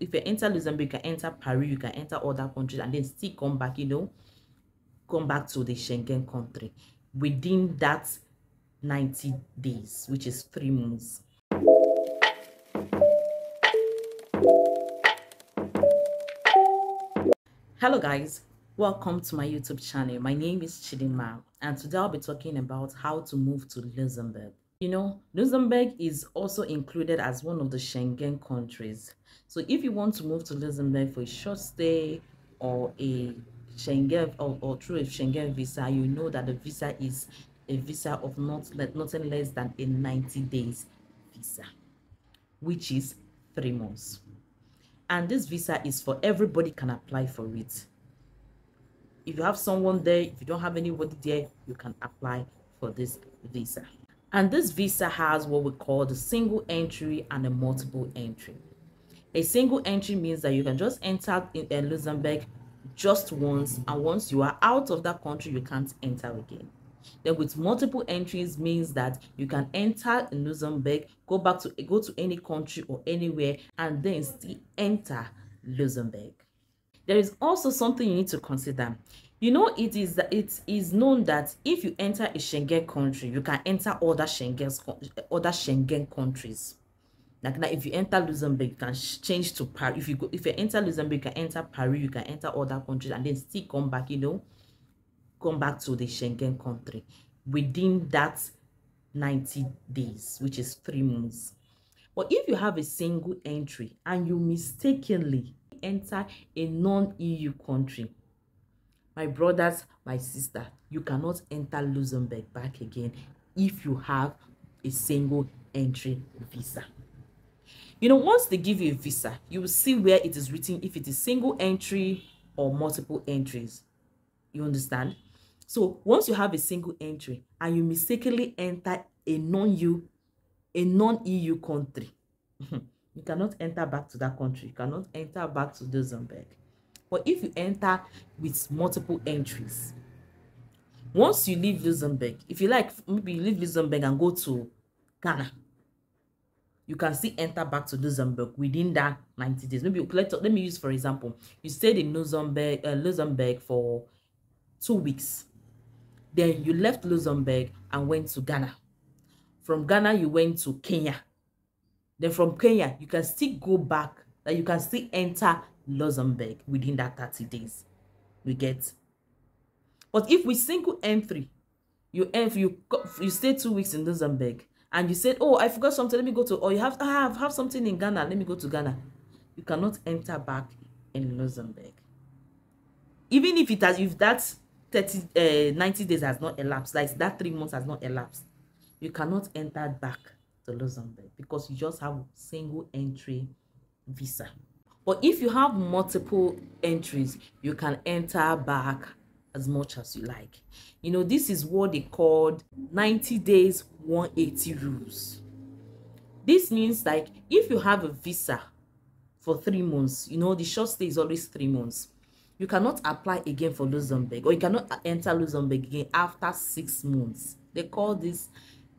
if you enter Luxembourg, you can enter Paris, you can enter other countries, and then still come back, come back to the Schengen country within that 90 days, which is 3 months. Hello guys, welcome to my YouTube channel. My name is Dinma, and today I'll be talking about how to move to Luxembourg. Luxembourg is also included as one of the Schengen countries. So if you want to move to Luxembourg for a short stay or a Schengen or through a Schengen visa, you know that the visa is a visa of nothing less than a 90 days visa, which is 3 months. And this visa is for everybody can apply for it. If you have someone there, if you don't have anybody there, you can apply for this visa. And this visa has what we call the single entry and a multiple entry. A single entry means that you can just enter in Luxembourg just once, and once you are out of that country, you can't enter again. Then with multiple entries means that you can enter in Luxembourg, go to any country or anywhere, and then still enter Luxembourg. There is also something you need to consider. It is known that if you enter a Schengen country, you can enter other Schengen countries. Like now, if you enter Luxembourg, you can change to Paris. If you enter Luxembourg, you can enter Paris, you can enter other countries, and then still come back, come back to the Schengen country within that 90 days, which is 3 months. But if you have a single entry and you mistakenly enter a non-EU country, my brothers, my sister, you cannot enter Luxembourg back again if you have a single entry visa. Once they give you a visa, you will see where it is written if it is single entry or multiple entries. You understand? So once you have a single entry and you mistakenly enter a non-EU country, you cannot enter back to that country. You cannot enter back to Luxembourg. But if you enter with multiple entries, once you leave Luxembourg, if you like, maybe you leave Luxembourg and go to Ghana, you can still enter back to Luxembourg within that 90 days. Maybe let me use, for example, you stayed in Luxembourg for 2 weeks. Then you left Luxembourg and went to Ghana. From Ghana, you went to Kenya. Then from Kenya, you can still go back, that you can still enter Luxembourg within that 30 days. We get. But if with single entry, you stay 2 weeks in Luxembourg and you said, oh, I forgot something, let me go to, or you have something in Ghana, let me go to Ghana. You cannot enter back in Luxembourg. Even if that 90 days has not elapsed, like that 3 months has not elapsed, you cannot enter back to Luxembourg because you just have single entry visa. But if you have multiple entries, you can enter back as much as you like. This is what they called 90 days 180 rules. This means like if you have a visa for 3 months, the short stay is always 3 months. You cannot apply again for Luxembourg, or you cannot enter Luxembourg again after 6 months. They call this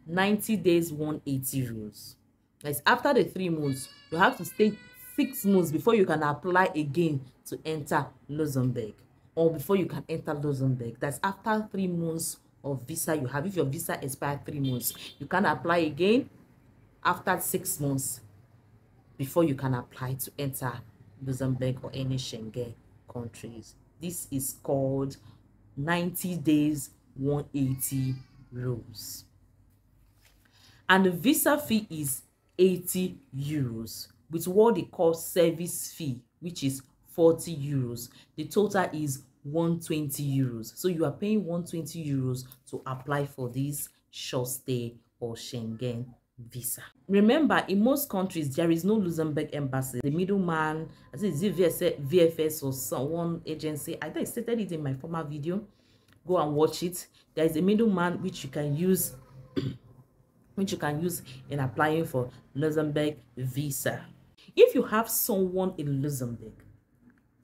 90 days 180 rules. Like after the 3 months, you have to stay 6 months before you can apply again to enter Luxembourg, or before you can enter Luxembourg. That's after 3 months of visa you have. If your visa expired 3 months, you can apply again after 6 months before you can apply to enter Luxembourg or any Schengen countries. This is called 90 days 180 rules. And the visa fee is 80 euros with what they call service fee, which is 40 euros. The total is 120 euros. So you are paying 120 euros to apply for this short stay or Schengen visa. Remember, in most countries, there is no Luxembourg embassy. The middleman, I think it's VFS or someone agency. I think I stated it in my former video. Go and watch it. There is a middleman which you can use in applying for Luxembourg visa. If you have someone in Luxembourg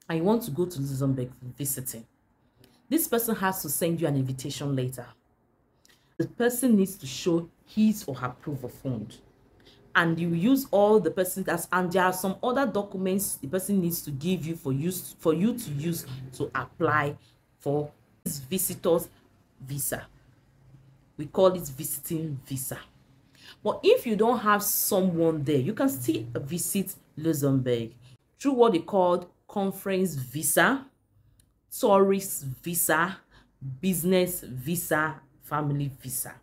and you want to go to Luxembourg for visiting, this person has to send you an invitation letter. The person needs to show his or her proof of fund. and you use all the person that's, and there are some other documents the person needs to give you for you to use to apply for this visitors visa. We call it visiting visa. But if you don't have someone there, you can still visit Luxembourg through what they call conference visa, tourist visa, business visa, family visa.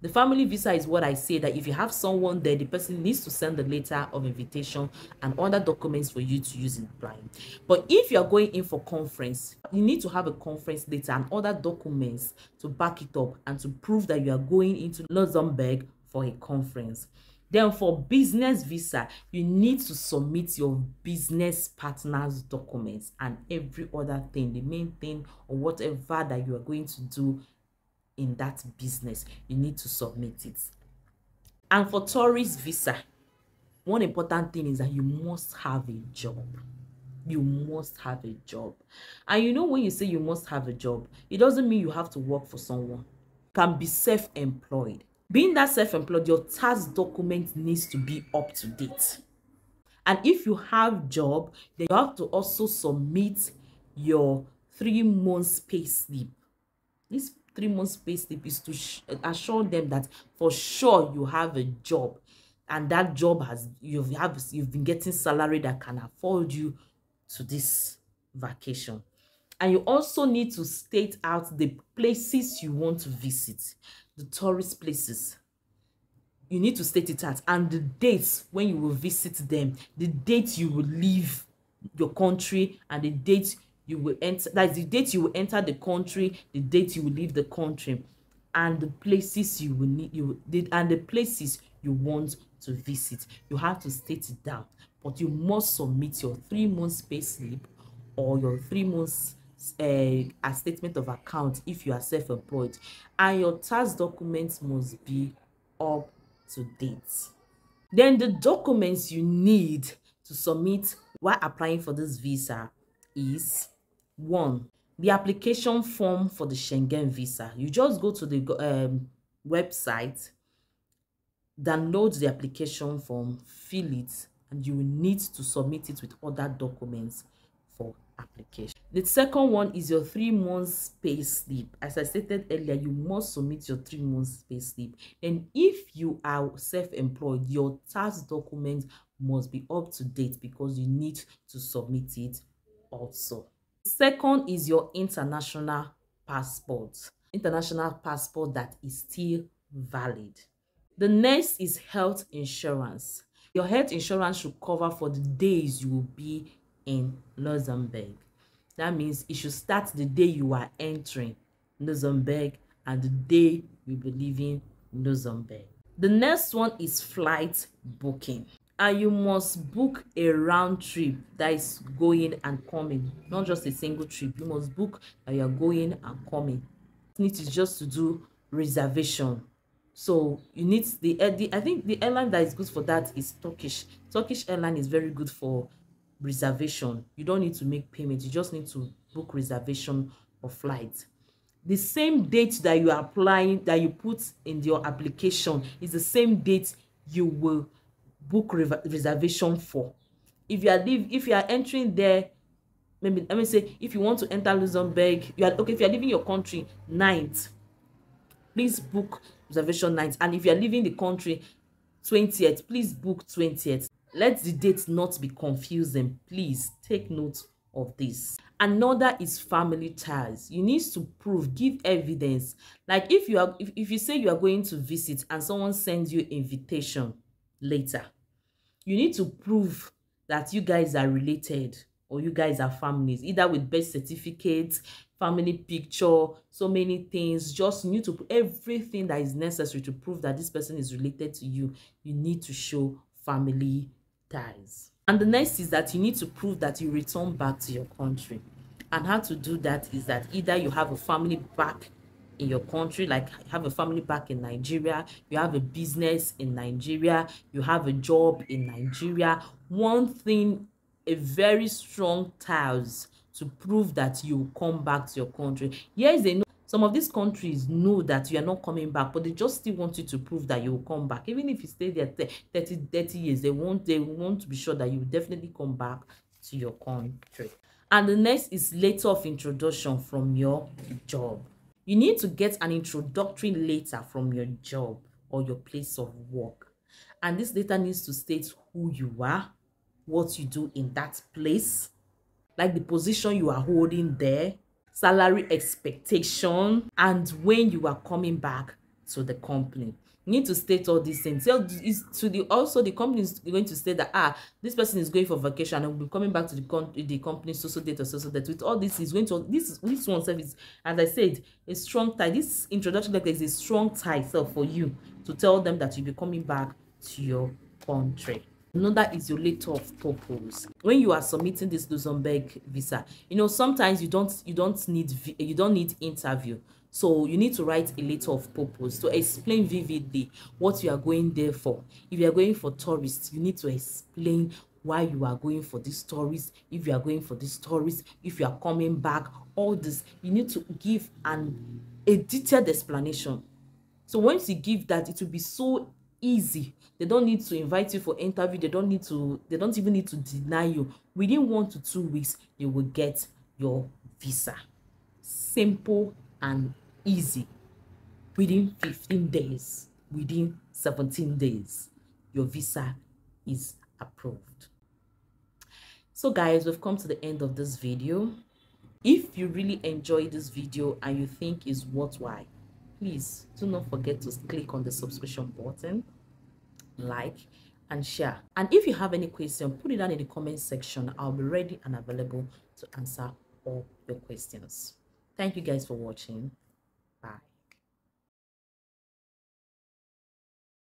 The family visa is what I say, that if you have someone there, the person needs to send the letter of invitation and other documents for you to use in applying. But if you are going in for conference, you need to have a conference letter and other documents to back it up and to prove that you are going into Luxembourg for a conference. Then for business visa, you need to submit your business partner's documents and every other thing, the main thing or whatever that you are going to do in that business, you need to submit it. And for tourist visa, one important thing is that you must have a job. You must have a job. And you know, when you say you must have a job, it doesn't mean you have to work for someone. You can be self-employed. Being that self-employed, your tax document needs to be up to date. And if you have job, then you have to also submit your 3 months pay slip. This 3 months pay slip is to assure them that for sure you have a job, and that job has you've been getting salary that can afford you to this vacation. And you also need to state out the places you want to visit, the tourist places. You need to state it out, and the dates when you will visit them, the date you will leave your country, and the date you will enter, that's the date you will enter the country, the date you will leave the country, and the places you will need, and the places you want to visit. You have to state it down, but you must submit your 3 months pay slip or your 3 months a statement of account if you are self-employed, and your tax documents must be up to date. Then the documents you need to submit while applying for this visa is: 1, the application form for the Schengen visa. You just go to the website, download the application form, fill it, and you will need to submit it with other documents for application. The second one is your 3 months pay slip. As I stated earlier, you must submit your 3 months pay slip. And if you are self-employed, your tax document must be up to date because you need to submit it also. Second is your international passport that is still valid. The next is health insurance. Your health insurance should cover for the days you will be in Luxembourg. That means it should start the day you are entering Luxembourg and the day you'll be leaving Luxembourg. The next one is flight booking. And you must book a round trip that is going and coming, not just a single trip. You must book that you are going and coming. You need to just to do reservation. So you need I think the airline that is good for that is Turkish airline is very good for reservation. You don't need to make payment, you just need to book reservation of flight. The same date that you are applying, that you put in your application, is the same date you will book reservation for. If you are entering there, maybe let me say, if you want to enter Luxembourg, if you are leaving your country 9th, please book reservation 9th. And if you are leaving the country 20th, please book 20th. Let the dates not be confusing. Please take note of this. Another is family ties. You need to prove, give evidence. Like if you say you are going to visit and someone sends you invitation later, you need to prove that you guys are related or you guys are families, either with birth certificates, family picture, so many things. Just you need to put everything that is necessary to prove that this person is related to you. You need to show family ties. And the next is that you need to prove that you return back to your country. And how to do that is that either you have a family back in your country, like you have a family back in Nigeria, you have a business in Nigeria, you have a job in Nigeria. One thing, a very strong ties to prove that you come back to your country. Here is a Some of these countries know that you are not coming back, but they just still want you to prove that you will come back. Even if you stay there 30 years, they want to be sure that you will definitely come back to your country. And the next is letter of introduction from your job. You need to get an introductory letter from your job or your place of work. And this letter needs to state who you are, what you do in that place, like the position you are holding there, salary expectation, and when you are coming back to the company. You need to state all these things. So also the company is going to state that this person is going for vacation and will be coming back to the company so date or so date. With all this is going to this one service, as I said, a strong tie. This introduction letter is a strong tie for you to tell them that you'll be coming back to your country. Another is your letter of purpose. When you are submitting this Luxembourg visa, sometimes you don't need interview. So you need to write a letter of purpose to explain vividly what you are going there for. If you are going for tourists, you need to explain why you are going for this tourist. If you are going for this tourist, if you are coming back, all this, you need to give a detailed explanation. So once you give that, it will be so easy. They don't need to invite you for interview. They don't even need to deny you. Within 1 to 2 weeks, you will get your visa. Simple and easy. Within 15 days, within 17 days, your visa is approved. So guys, we've come to the end of this video. If you really enjoyed this video and you think it's worthwhile, please do not forget to click on the subscription button, like and share. And if you have any question, put it down in the comment section. I'll be ready and available to answer all your questions. Thank you guys for watching. Bye.